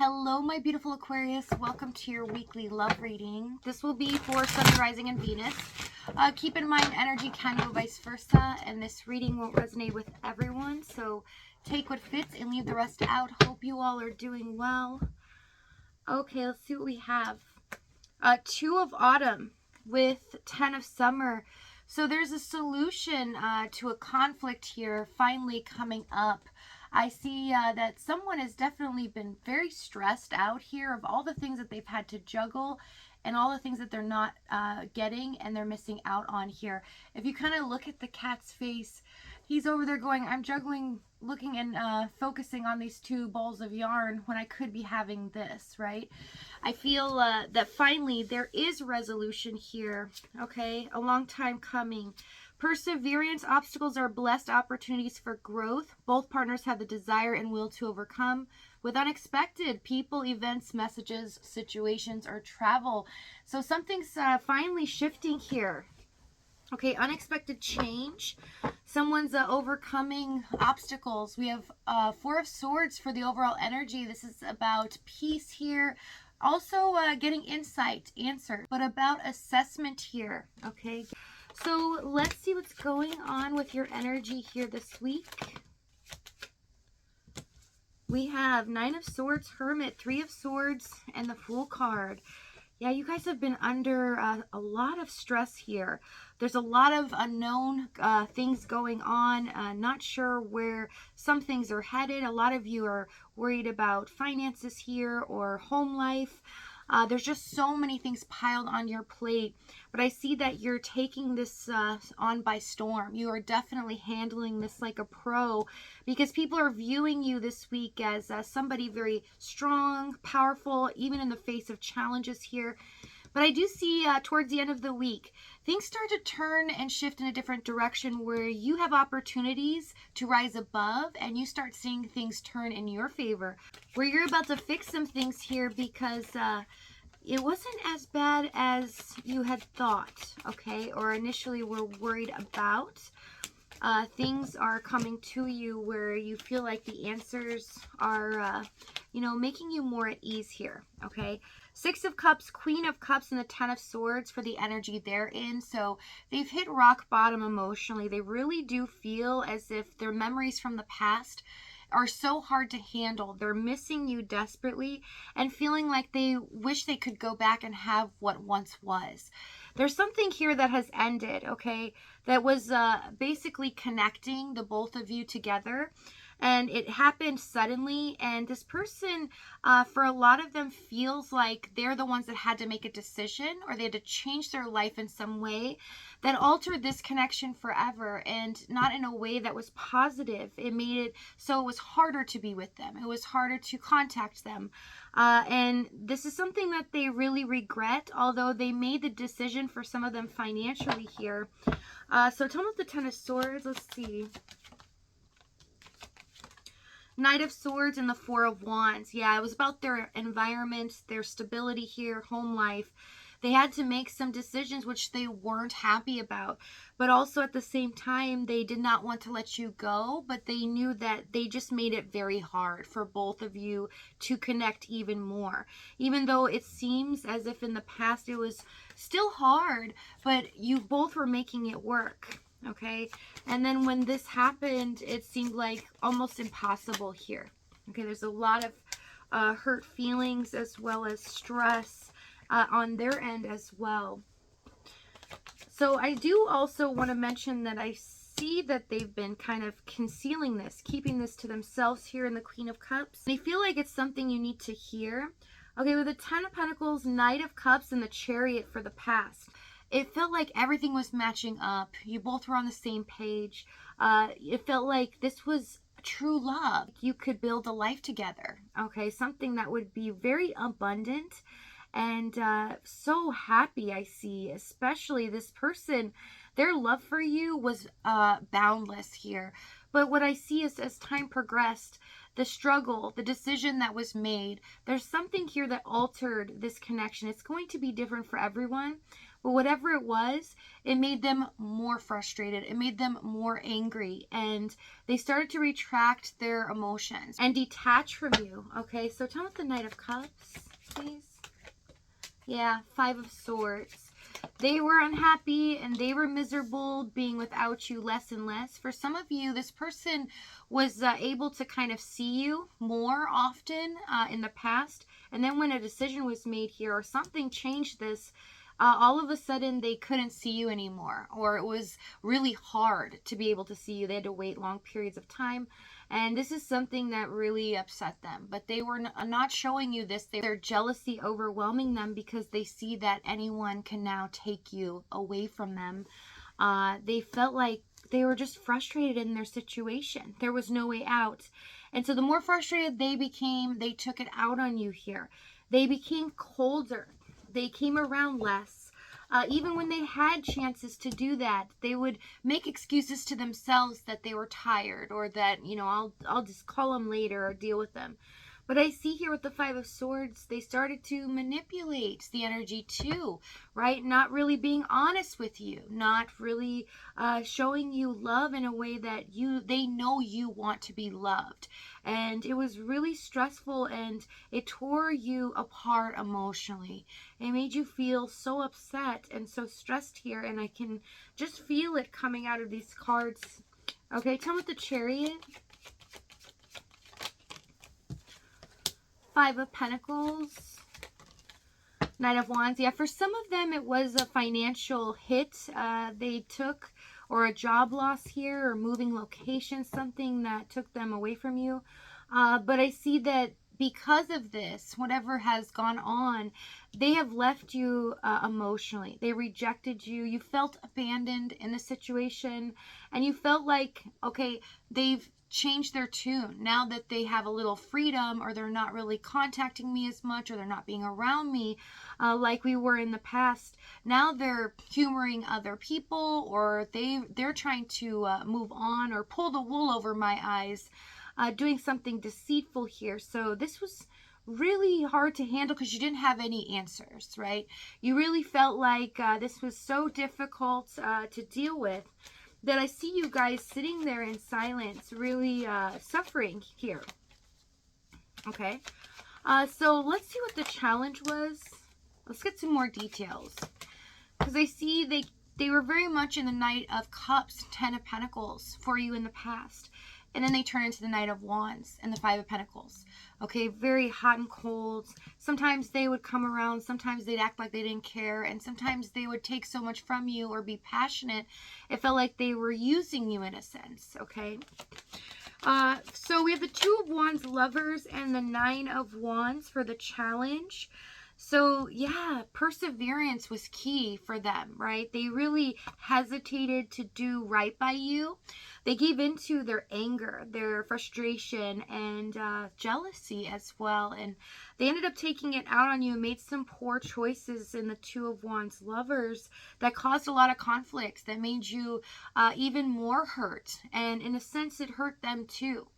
Hello, my beautiful Aquarius. Welcome to your weekly love reading. This will be for Sun, Rising, and Venus. Keep in mind, energy can go vice versa, and this reading won't resonate with everyone. So take what fits and leave the rest out. Hope you all are doing well. Okay, let's see what we have. Two of Autumn with 10 of Summer. So there's a solution to a conflict here finally coming up. I see that someone has definitely been very stressed out here of all the things that they've had to juggle and all the things that they're not getting and they're missing out on here. If you kind of look at the cat's face, he's over there going, I'm juggling, looking and focusing on these two balls of yarn when I could be having this, right? I feel that finally there is resolution here, okay? A long time coming. Perseverance, obstacles are blessed opportunities for growth. Both partners have the desire and will to overcome with unexpected people, events, messages, situations, or travel. So something's finally shifting here. Okay, unexpected change. Someone's overcoming obstacles. We have Four of Swords for the overall energy. This is about peace here. Also getting insight, answer, but about assessment here, okay? So let's see what's going on with your energy here this week. We have Nine of Swords, Hermit, Three of Swords, and the Fool card. Yeah, you guys have been under a lot of stress here. There's a lot of unknown things going on. Not sure where some things are headed. A lot of you are worried about finances here or home life. There's just so many things piled on your plate, but I see that you're taking this on by storm. You are definitely handling this like a pro because people are viewing you this week as somebody very strong, powerful, even in the face of challenges here. But I do see towards the end of the week, things start to turn and shift in a different direction where you have opportunities to rise above and you start seeing things turn in your favor. Where you're about to fix some things here because it wasn't as bad as you had thought, okay, or initially were worried about. Things are coming to you where you feel like the answers are, making you more at ease here, okay? Six of Cups, Queen of Cups, and the Ten of Swords for the energy they're in. So they've hit rock bottom emotionally. They really do feel as if their memories from the past are so hard to handle. They're missing you desperately and feeling like they wish they could go back and have what once was. There's something here that has ended, okay, that was basically connecting the both of you together. And it happened suddenly, and this person, for a lot of them, feels like they're the ones that had to make a decision or they had to change their life in some way that altered this connection forever, and not in a way that was positive. It made it so it was harder to be with them. It was harder to contact them. And this is something that they really regret, although they made the decision for some of them financially here. So tell me about the Ten of Swords. Let's see. Knight of Swords and the Four of Wands. Yeah, it was about their environment, their stability here, home life. They had to make some decisions which they weren't happy about. But also at the same time, they did not want to let you go. But they knew that they just made it very hard for both of you to connect even more. Even though it seems as if in the past it was still hard, but you both were making it work. Okay, and then when this happened, it seemed like almost impossible here. Okay, there's a lot of hurt feelings as well as stress on their end as well. So I do also want to mention that I see that they've been kind of concealing this, keeping this to themselves here in the Queen of Cups. They feel like it's something you need to hear. Okay, with the Ten of Pentacles, Knight of Cups, and the Chariot for the past. It felt like everything was matching up. You both were on the same page. It felt like this was true love. You could build a life together. Okay, something that would be very abundant and so happy, I see. Especially this person, their love for you was boundless here. But what I see is as time progressed, the struggle, the decision that was made, there's something here that altered this connection. It's going to be different for everyone. But whatever it was, it made them more frustrated. It made them more angry. And they started to retract their emotions and detach from you. Okay, so tell me the Knight of Cups, please. Yeah, Five of Swords. They were unhappy and they were miserable being without you less and less. For some of you, this person was able to kind of see you more often in the past. And then when a decision was made here or something changed this, all of a sudden they couldn't see you anymore. Or it was really hard to be able to see you. They had to wait long periods of time. And this is something that really upset them. But they were not showing you this. Their jealousy overwhelming them because they see that anyone can now take you away from them. They felt like they were just frustrated in their situation. There was no way out. And so the more frustrated they became, they took it out on you here. They became colder. They came around less. Even when they had chances to do that, they would make excuses to themselves that they were tired or that, you know, I'll just call them later or deal with them. But I see here with the Five of Swords, they started to manipulate the energy too, right? Not really being honest with you, not really showing you love in a way that they know you want to be loved. And it was really stressful and it tore you apart emotionally. It made you feel so upset and so stressed here, and I can just feel it coming out of these cards. Okay, tell me what the Chariot. Five of Pentacles, Knight of Wands. Yeah, for some of them, it was a financial hit they took, or a job loss here, or moving location, something that took them away from you. But I see that because of this, whatever has gone on, they have left you emotionally. They rejected you. You felt abandoned in the situation, and you felt like, okay, they've change their tune now that they have a little freedom, or they're not really contacting me as much, or they're not being around me like we were in the past. Now they're humoring other people, or they're trying to move on or pull the wool over my eyes, doing something deceitful here. So this was really hard to handle because you didn't have any answers, right? You really felt like this was so difficult to deal with, that I see you guys sitting there in silence, really suffering here. Okay. So let's see what the challenge was. Let's get some more details. Because I see they were very much in the Knight of Cups, Ten of Pentacles for you in the past. And then they turn into the Knight of Wands and the Five of Pentacles. Okay, very hot and cold. Sometimes they would come around. Sometimes they'd act like they didn't care. And sometimes they would take so much from you or be passionate. It felt like they were using you in a sense, okay? So we have the Two of Wands, Lovers, and the Nine of Wands for the challenge. So yeah, perseverance was key for them, right? They really hesitated to do right by you. They gave into their anger, their frustration, and jealousy as well. And they ended up taking it out on you and made some poor choices in the Two of Wands, Lovers, that caused a lot of conflicts, that made you even more hurt. And in a sense, it hurt them too,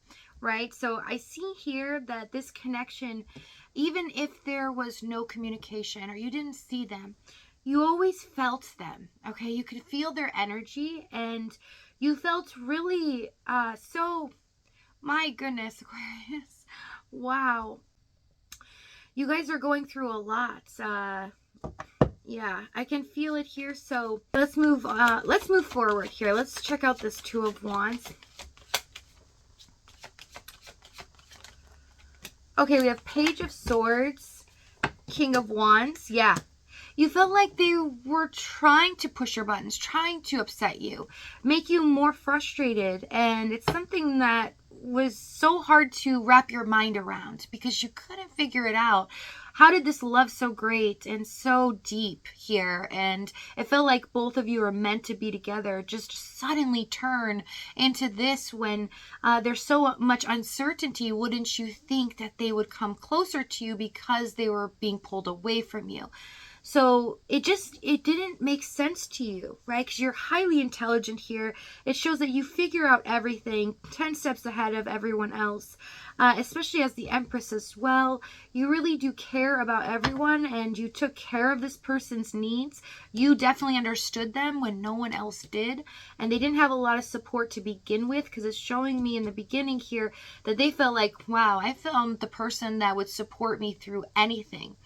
right? So I see here that this connection, even if there was no communication or you didn't see them, you always felt them, okay? You could feel their energy, and you felt really, my goodness, Aquarius, wow. You guys are going through a lot. Yeah, I can feel it here. So let's move forward here. Let's check out this Two of Wands. Okay, we have Page of Swords, King of Wands. Yeah. You felt like they were trying to push your buttons, trying to upset you, make you more frustrated. And it's something that was so hard to wrap your mind around because you couldn't figure it out. How did this love so great and so deep here, and it felt like both of you were meant to be together, just suddenly turn into this when there's so much uncertainty? Wouldn't you think that they would come closer to you because they were being pulled away from you? So it didn't make sense to you, right? Because you're highly intelligent here. It shows that you figure out everything 10 steps ahead of everyone else, especially as the Empress as well. You really do care about everyone, and you took care of this person's needs. You definitely understood them when no one else did, and they didn't have a lot of support to begin with, because it's showing me in the beginning here that they felt like, wow, I found the person that would support me through anything.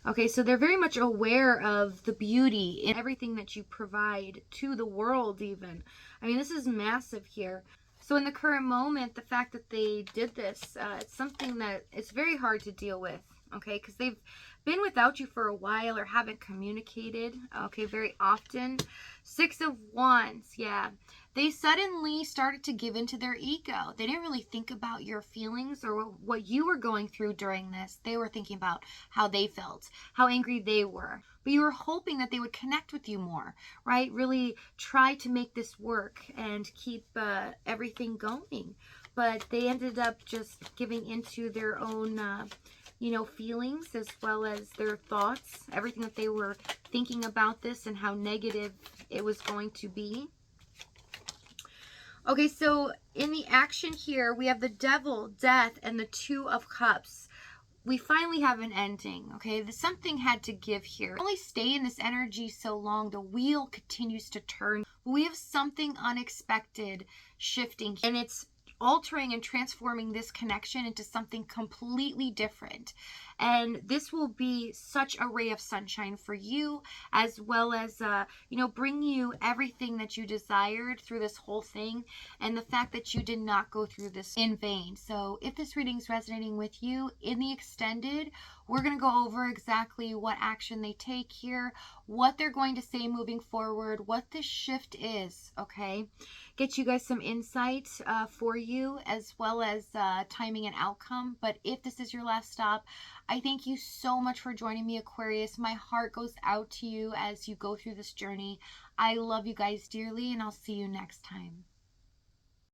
Okay, so they're very much aware of the beauty in everything that you provide to the world even. I mean, this is massive here. So in the current moment, the fact that they did this, it's something that it's very hard to deal with, okay? Because they've been without you for a while or haven't communicated, okay, very often. 6 of Wands, yeah. They suddenly started to give into their ego. They didn't really think about your feelings or what you were going through during this. They were thinking about how they felt, how angry they were. But you were hoping that they would connect with you more, right? Really try to make this work and keep everything going. But they ended up just giving into their own, feelings as well as their thoughts, everything that they were thinking about this and how negative it was going to be. Okay, so in the action here, we have the Devil, Death, and the 2 of Cups. We finally have an ending, okay? Something had to give here. Only stay in this energy so long, the wheel continues to turn. We have something unexpected shifting, and it's altering and transforming this connection into something completely different. And this will be such a ray of sunshine for you, as well as bring you everything that you desired through this whole thing, and the fact that you did not go through this in vain. So if this reading is resonating with you, in the extended, we're going to go over exactly what action they take here, what they're going to say moving forward, what this shift is, okay? Get you guys some insight for you, as well as timing and outcome. But if this is your last stop, I thank you so much for joining me, Aquarius. My heart goes out to you as you go through this journey. I love you guys dearly, and I'll see you next time.